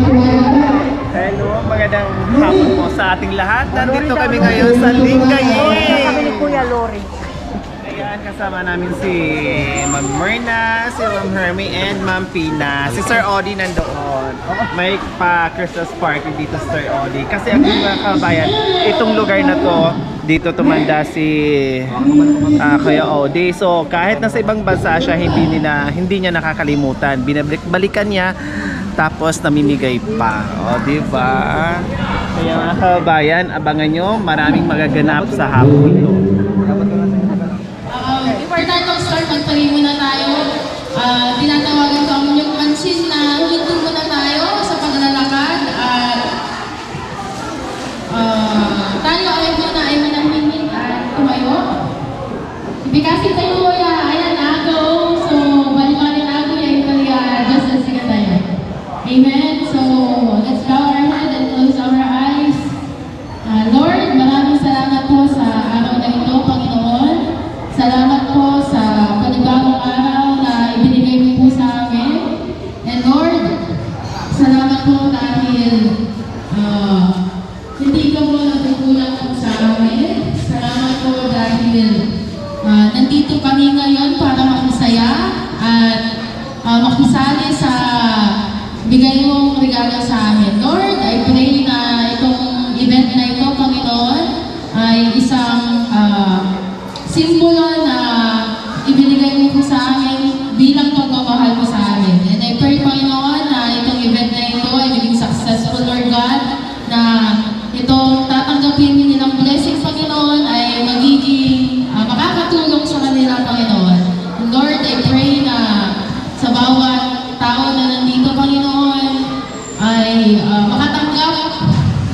Hello, magandang hapon po sa ating lahat. Nandito kami ngayon sa Lingayen. Kami ni Kuya Lori. Ayan, kasama namin si Ma'am Myrna, si Ma'am Hermie, and Ma'am Pina. Si Sir Odi nandoon. May pa-Christmas party dito, Sir Odi. Kasi ang mga kabayan, itong lugar na to, dito tumanda si Kuya Odi. So kahit nasa ibang bansa siya, hindi niya nakakalimutan. Binabalik-balikan niya, tapos namimigay pa. O, diba? Kaya mga kabayan, abangan nyo, maraming magaganap sa hapon ito. Before tayo mag-start, magparin muna tayo. Tinatawagan ko ang inyong pansin na huminto muna tayo sa paglalakad. Tayo ay muna ay manahimik at tumayo. Ibigasi tayo kuya, ayan ako. So, balik-balik ako yan kaya just as siya tayo. Amen. So, let's bow our head and close our eyes. Lord, maraming salamat po sa araw na ito, Panginoon. Salamat po sa panibagong araw na ibinigay mo po sa amin. And Lord, salamat po dahil hindi ka po nagkukulang po sa amin. Salamat po dahil nandito kami ngayon para makisaya at makisali sa bigay mong regalo sa amin. Lord, I pray na itong event na ito, Panginoon, ay isang simbolo na ibinigay mo po sa amin bilang pagmamahal mo sa amin. And I pray, Panginoon, na itong event na ito ay maging successful, Lord God, na itong tatanggapin nilang blessing, Panginoon, ay magiging makakatulong sa kanila, Panginoon. And Lord, I pray na sa bawat tao na nandito, Panginoon, ay makatanggap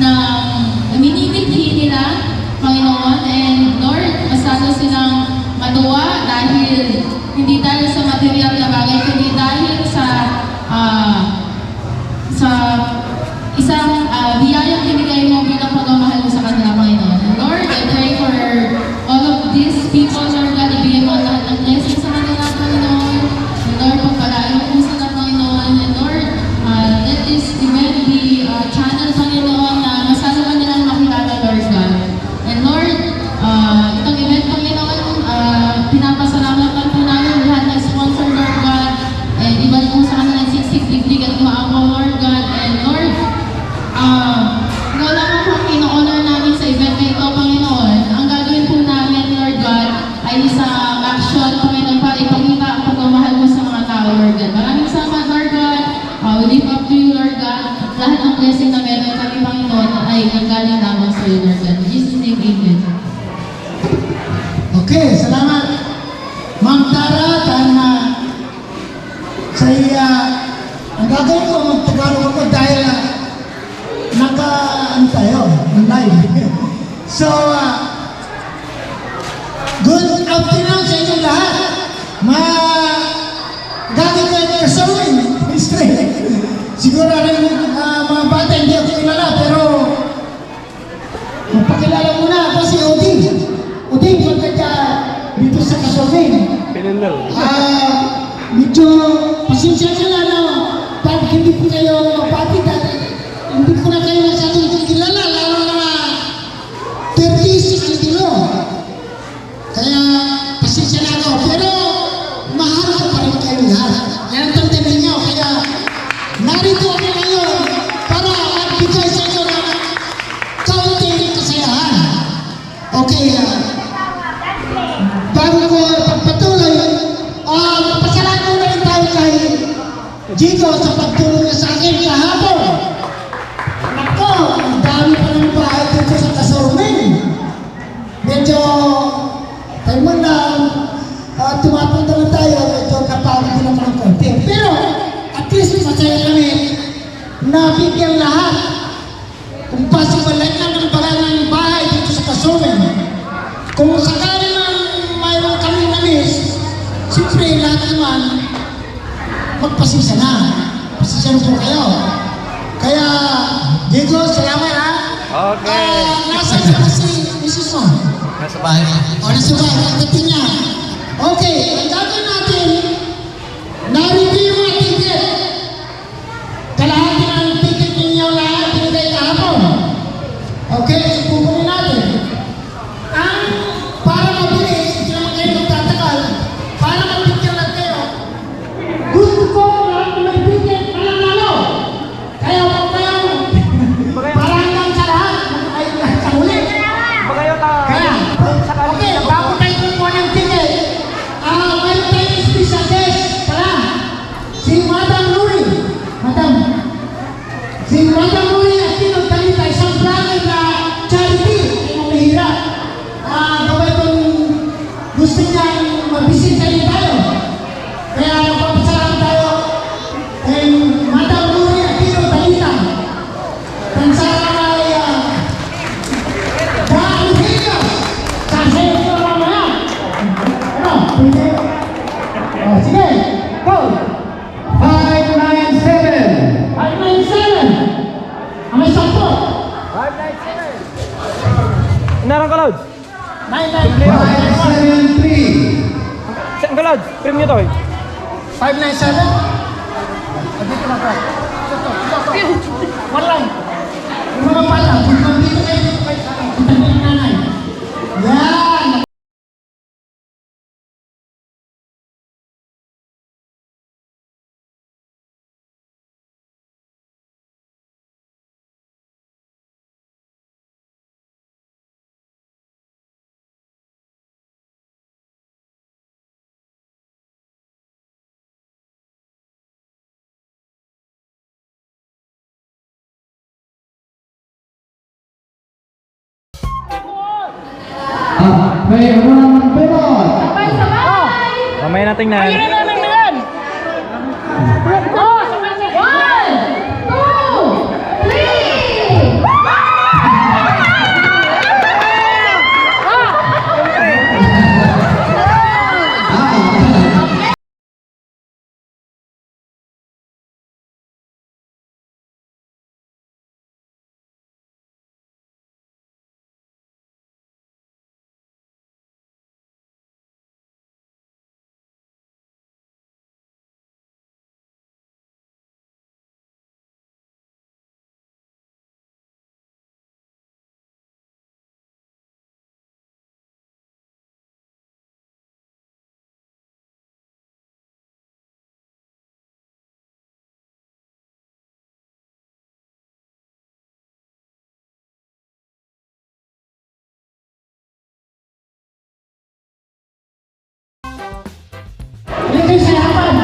ng minibighi nila, Panginoon, and Lord, masalo silang matuwa dahil hindi dahil sa material na bagay, kundi dahil sa isang biyayang ibigay mo bilang pagmamahal mo sa kanila, Panginoon. And Lord, I pray for all of these people, Lord God, ibigay mo lahat ng blessings sa kanila, Panginoon. And Lord, pagpalain mo sila, Panginoon. And Lord, let this event be a channel, Panginoon, na masalo ka nilang makilala, Lord God. And Lord, itong event, Panginoon, pinapasalamatan po namin lahat ng sponsor, Lord God. And ibalik mo sa kanila ng siksik-digdig at maawa, Lord God. And Lord, ikaw lang ang pino-honor namin sa event na ito, Panginoon. Ang gagawin po namin, Lord God, ay isang action, Panginoon, para ipakita ang pagmamahal mo sa mga tao, Lord God. Maraming salamat, Lord God. We lift up to you, Lord God. Lahat ng blessing na meron kami, Panginoon, ay nanggaling lamang sa iyo, Lord God. In Jesus' name, amen. Okay, salamat. Ma'am Tara, tama. Sa iya, ang gagawin ko, mag-Tagalog ako dahil ano tayo, live. So, good afternoon sa inyong lahat. Gagawin ko yung kasawin. Siguro rin mga bata hindi ako kilala, pero magpakilala muna ako si Oding. Oding, pagkakya dito sa kasawin. Medyo pasensya ka na, no? Pag hindi ko kayo mapati dahil hindi ko na kayo masyadong kilala, lalo na 30s ang kilo. Kaya pasensya na ako, pero mahal ko pa rin kayo lahat. Yan ang tandaan niyo, kaya narito ako ngayon para magbigay sa inyo ng kaunting kasayahan. Okay, bago ko pagpatuloy, pasalamat muna rin tayo kay Jigo sa pagtulong niya sa akin kahapon. Ako, ang dami pa ng bahay dito sa Kasormen. Medyo tayo mo lang tumapunta na tayo, medyo kapagod din naman ng konti. Pero at least masaya kami na bigyan lahat. Kung possible lang ng bahay dito sa Kasormen. Kung sakali man mayroon kami na-miss, siyempre lahat naman magpasisa na. Pasisa po kayo. Kaya, Diego, salamat ha. Okay. Nasa si Mrs. mo? Nasa bahay na. O, nasa bahay. Nagdating niya. Okay, ang gagawin natin, na-review yung mga ticket. Kalahati na ng ticket Ang isang po. Narang ka, Lods? 593. Saan ka, Lods? Trim nyo to eh. 597. Dito na pa. Walang. Yung mga pala, dito kayo. Kita niyo yung nanay. Yan. Mamaya natin na. Dito yung sayapan.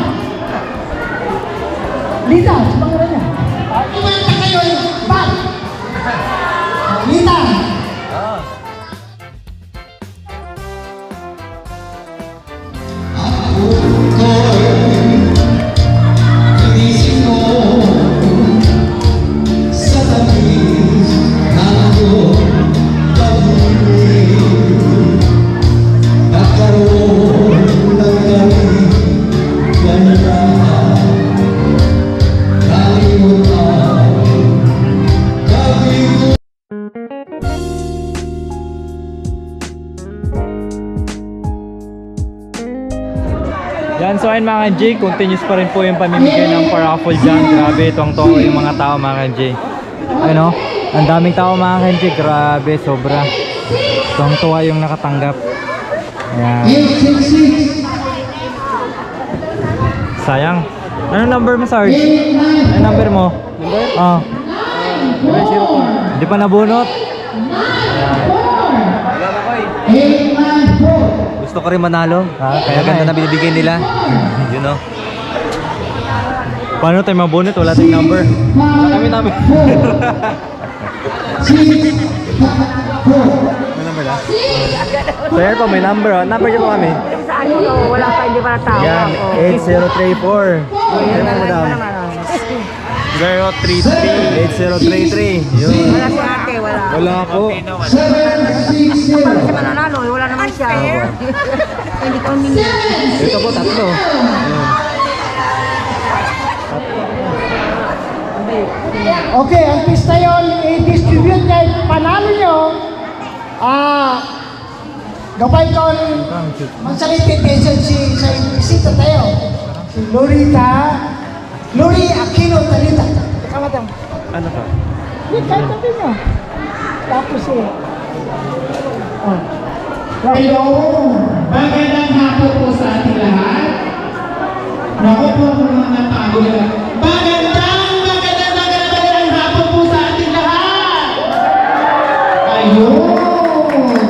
Lita, sumangira niya. Kumanta kayo yung bag. Lita. Yan, so ayun mga K, continuous pa rin po yung pamimigay ng paraffle dyan. Grabe, tuwang-tuwa yung mga tao mga K. Ayun o, ang daming tao mga K, grabe, sobra. Tuwang-tuwa yung nakatanggap. Ayan. Sayang. Anong number mo, Sarge? Anong number mo? Number? Oo. 902. Hindi pa nabunot? Gusto ko rin manalo. Kaya ganda na binibigay nila. You know. Paano tayo mabunot? Wala tayong number. Wala kami number. May number na? So yan po, may number. Number niyo po kami. Sa ano, wala pa, hindi pa tao. Yan, 8034. Yan po madam. 033 8033. Yun. Wala si ate, wala. Wala po. Paano siya mananalo? Wala naman siya. Hindi ko humingi. Ito po, tatlo. Yun. Okay, ang pista yun, i-distribute kahit panalo nyo. Gabay ko magsalitin sa bisita tayo. Si Lori Aquino Talita. Teka madam. Ano ka? Hindi, kahit sabi nyo. Tapos Hello! Magandang hapon po sa ating lahat. Naku po mga natawag. Magandang hapon po sa ating lahat. Ayun!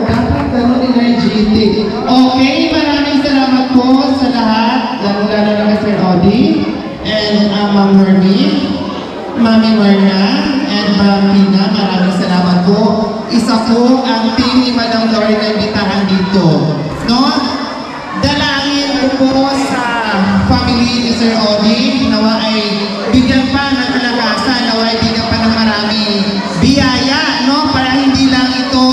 Dapat gano'n ni GT. Okay, maraming salamat po sa lahat. Lalo-lalo na kay Sir Odi and Ma'am Hermie, Mami Marna, and Ma'am Pina. Maraming salamat po. Isa po ang team ni Madam Lori na imbitahan dito. No? Dalangin ko po sa family ni Sir Odi, nawa ay bigyan pa ng kalakasan, nawa ay bigyan pa ng maraming biyaya, no? Para hindi lang ito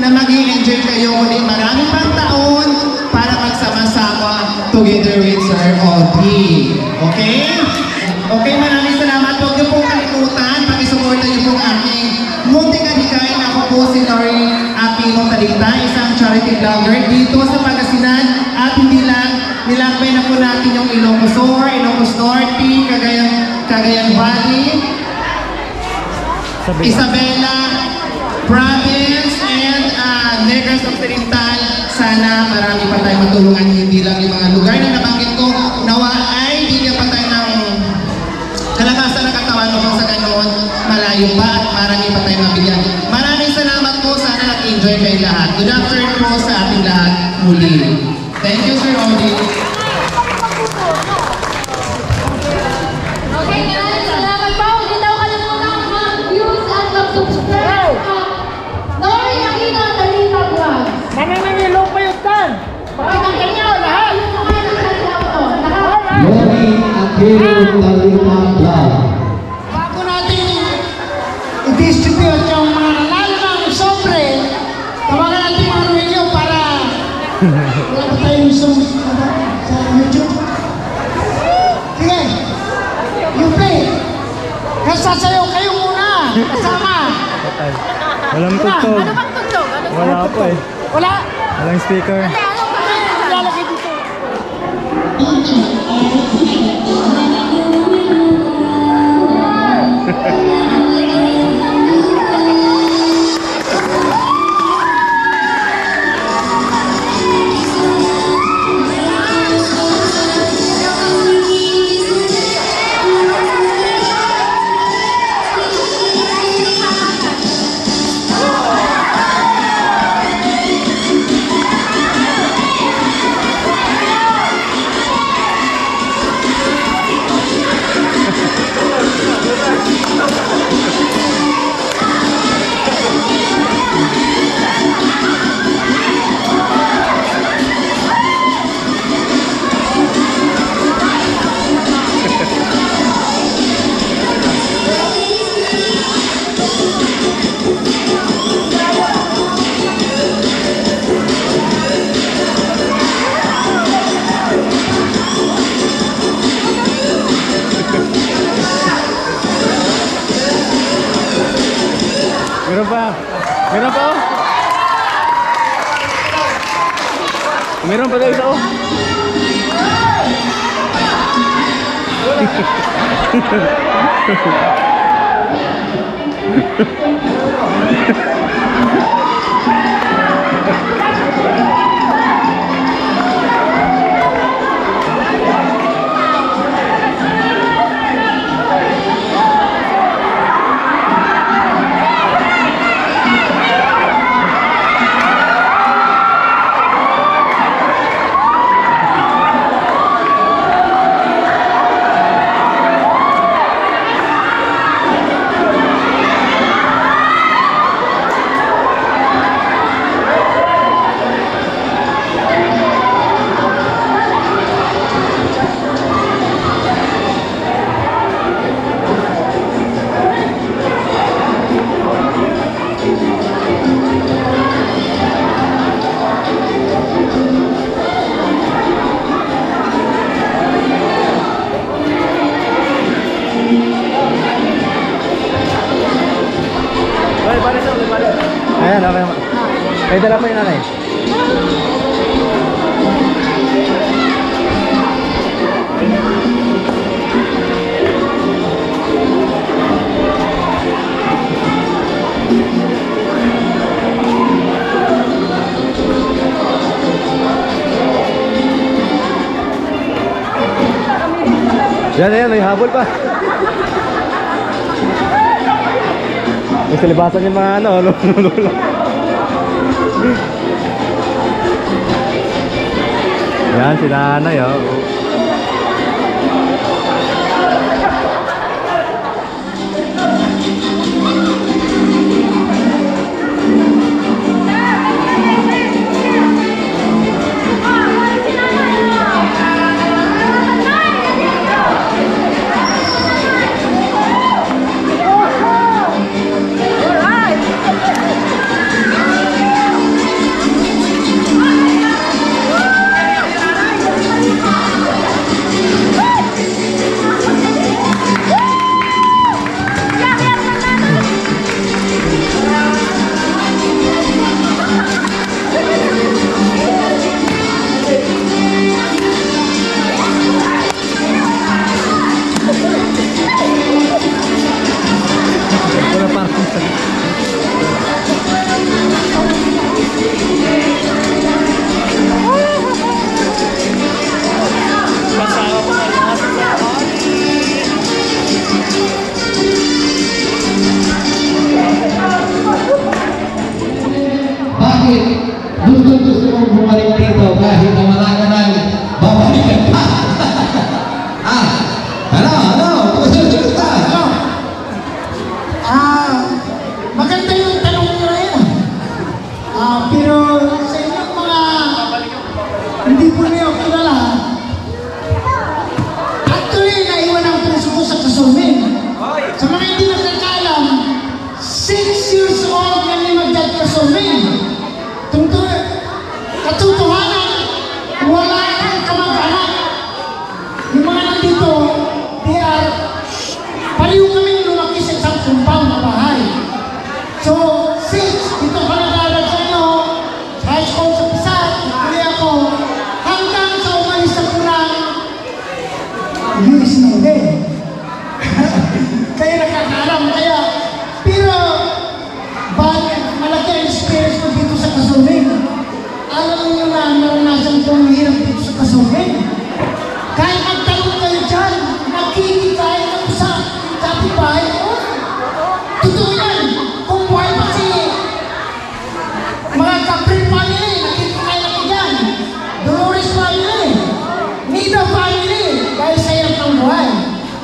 na mag-i-enjoy kayo ulit maraming pang taon para magsama-sama together with Sir Odi. Okay? Okay, maraming salamat. Huwag niyo pong kalimutan, pag-isuporta niyo pong ating vlogger dito sa Pangasinan at hindi lang nilakbay na po natin yung Ilocos Sur, Ilocos Norte, Cagayan Valley, Isabela Province, and Negros Occidental. Sana marami pa tayong matulungan, hindi lang yung mga lugar na nabanggit ko. Nawa ay bigyan pa tayo ng kalakasan ng katawan upang sa ganoon malayo pa at marami pa tayong mabigyan. Maraming salamat po. Sana nag-enjoy kayo lahat. Good afternoon po sa ating lahat muli. Thank you, Sir Odi. Okay guys, salamat po. Hindi daw kalimutan mag-views at mag-subscribe. Nori Aquino, Talita Vlog. Nananangilo pa yung tan. Pakikita niyo lahat. Lori Aquino Talita Vlog. Bago natin i-distribute yung mga nanalo ng sobre, tawagan natin mga radio para wala pa tayong sa YouTube. Sige, you play. Kasasayaw kayo muna. Kasama. Walang tugtog. Wala po eh. Wala. Walang speaker. Lalagay dito. Meron pa. Meron pa oh. Meron pa daw isa oh. Ayan, okay. Ay, dala pa yung nanay. Yan, may habol pa. May silibasan yung mga ano, lula. Yan, si nanay oh. 6 years old kami magdadkasumin. Katotohanan, wala kang kamag-anak. Yung mga nandito, paliw kami lumaki sa isang compound na bahay. So, since dito ka nag-aaral sa inyo, high school sa Pisat, nagkuli ako, hanggang sa umalis ako ng US na ulit. Kaya nakakaalam, pero, malaki ang experience ko dito sa Kasumin. Alam niyo na, naranasan ko ang hirap dito sa Kasumin. Kahit magtanong kayo dyan, nakikikain ako sa kapitbahay ko. Totoo yan. Kung buhay pa si mga Capri family, nakikikain ako dyan. Dolores family, Nida family, dahil sa hirap ng buhay.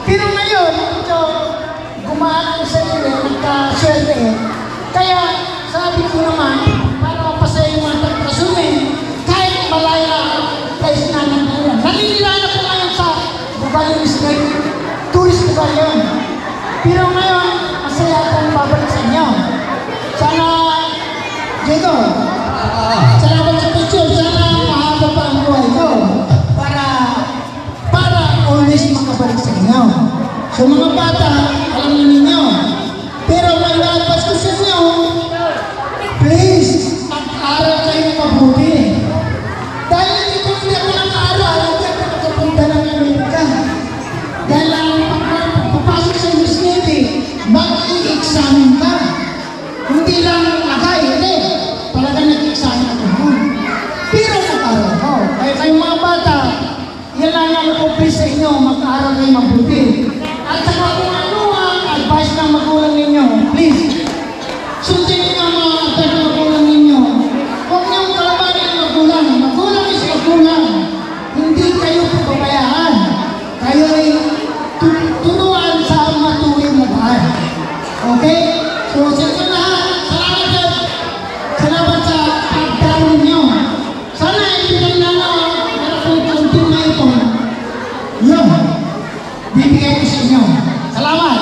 Pero ngayon, ito, gumaan ko sa inyo, nagkaswerte. Kaya, sabi ko naman, para mapasaya yung mga Kasumin, kahit malaya kayo sinanan ko yan. Naninirahan ako ngayon sa Bugalong State, tourist Bugalong. Pero ngayon, masaya akong babalik sa inyo. Sana, Diego, salamat sa picture. Sana mahaba pa ang buhay ko para always makabalik sa inyo. So mga bata, alam na ninyo. Pero may advice ko sa inyo, please, mag-aral kayo mabuti. Dahil kung hindi ako nag-aaral, hindi ako nakapunta ng Amerika. Dahil ang papasok sa US Navy, mag-i-examine ka. Hindi lang lagay, hindi. Talaga nag-examine ako noon. Pero nag-aaral ko. Kaya kayong mga bata, yan lang ang please sa inyo, mag-aaral kayo mabuti. At saka kung ano ang advice ng magulang ninyo, please, sundin niyo ang mga advice ng magulang ninyo. Huwag niyong kalabanin ang magulang. Magulang is magulang. Hindi kayo pabayaan. Kayo ay turuan sa matuwing na bahay. Okay? So, sa inyo lahat, salamat sa pagdalo niyo. Sana ibigay na meron kong kunting na ito. Yun. Bibigay ko sa inyo. Salamat!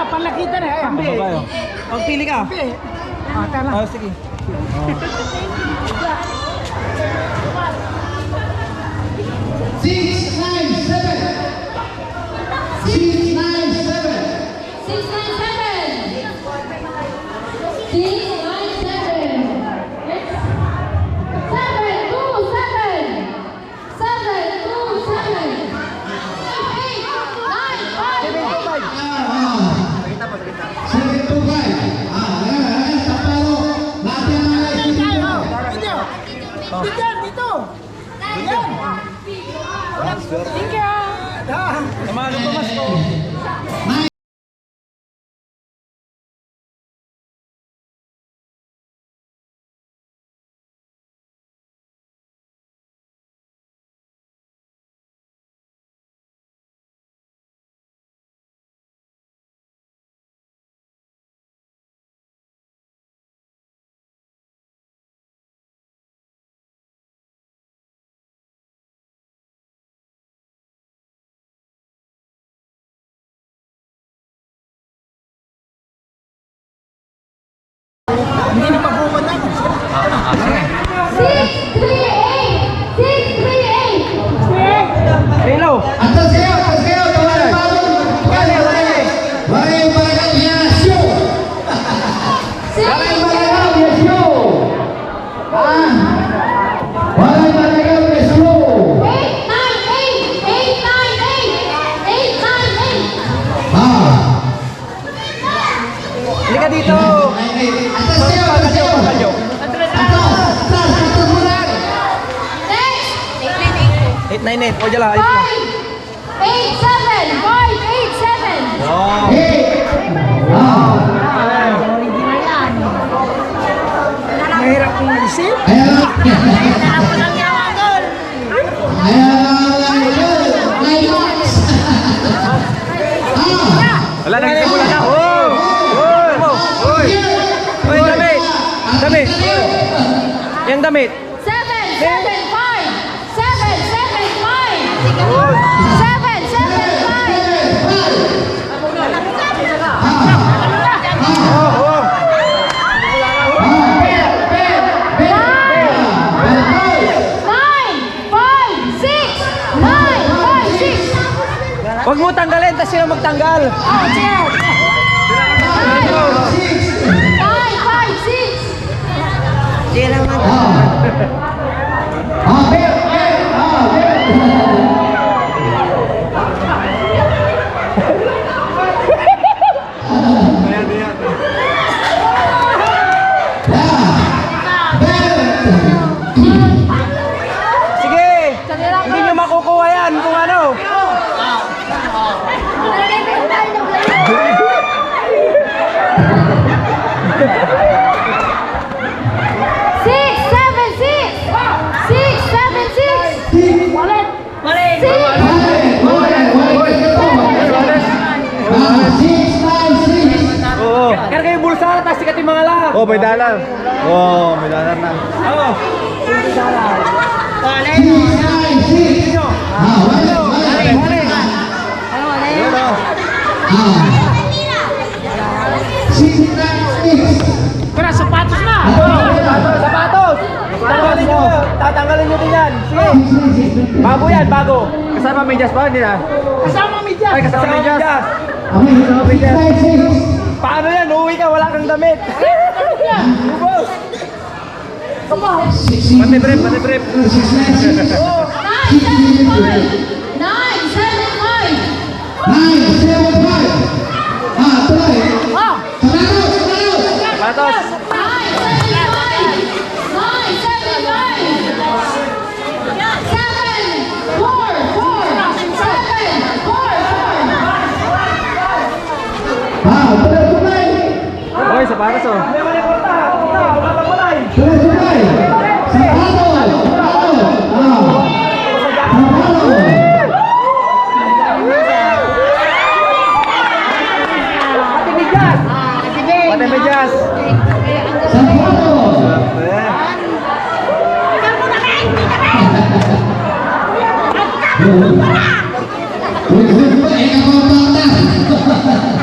panlakitan eh. Ano ba yun? Pagpili ka. Tara. Oh, sige. Six, nine, seven. 697. 697. 697. It's 727. 727. 725. Dito. Namalo ko, mas ko. Hindi na pagbuwan na. 638. Hello. Atas kayo. Waray Barangay Yasyo. Waray Barangay Yasyo. Waray Barangay Yasyo. 898. Halika dito. Atas kayo. Atas mo lang. 898. O, dyan lang. 587. 587. Wow. Mahirap kong alisip. Wala na, wala na. Oh! Oy! Oy, damit! Damit! Yung damit! 775. 775. 775. Huwag mo tanggalin, tapos sila magtanggal. 956. Sige! Hindi nyo makukuha yan kung ano. Oo. Karga yung bulsa, tapos sikat yung mga lang. Oh, may dalar. Oh, may dalar na. Oo. Kaya sapatos na. Sapatos! Tatanggalin nyo. Tatanggalin nyo din yan. Sige. Bago yan, bago. Kasama medyas ba? Hindi na. Kasama medyas. Ay, kasama medyas. Paano yan? Uuwi ka, wala kang damit. Ubos. Pati brief, pati brief. 975. Patos. 975. Hoy, sapatos oh. Pati medyas.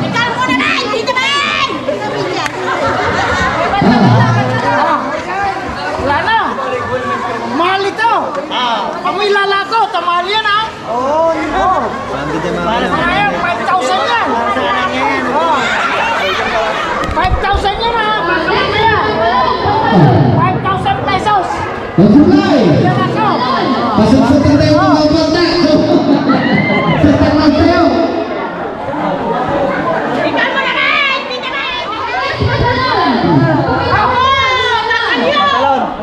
Ikaw muna na! kilala ko, tamal yan ha. Oo, no. Para sa Kaya 5,000 yan. Oh. 5,000 yan ha. Bakalan mo yan. 5,000 pesos. Masulay! Yan ako. Pasok-sutan tayo mga bata! Sutan lang tayo!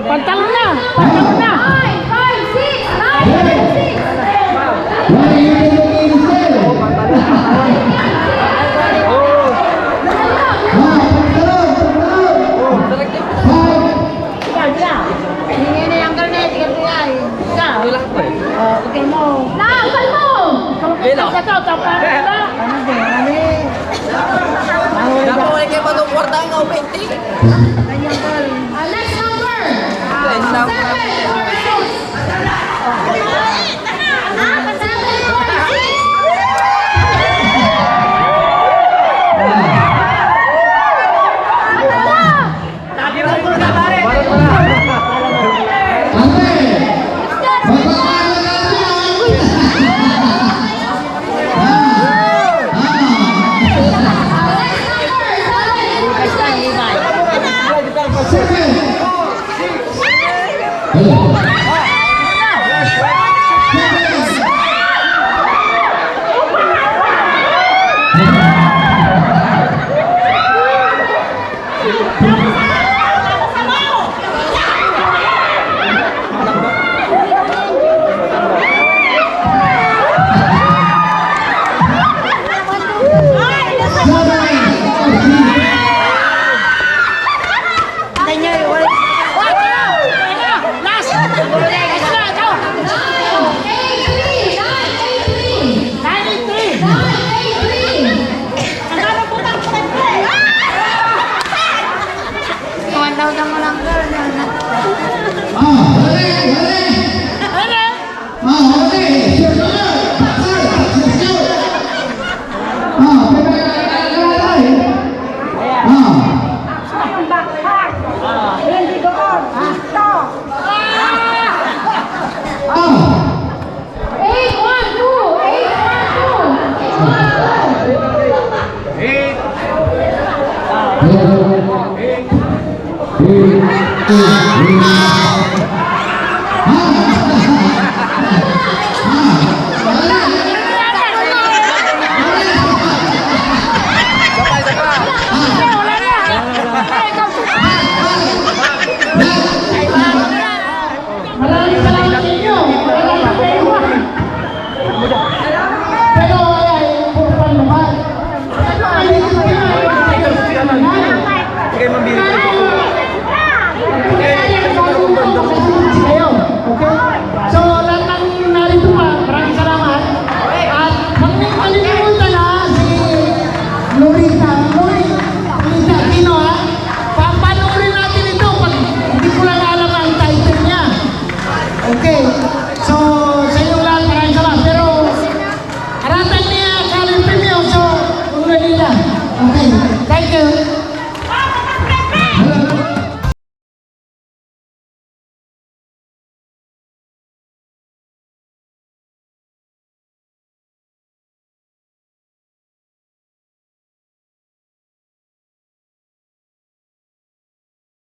Pantalon na. Pantalon na. Why you doing in sale? Next number.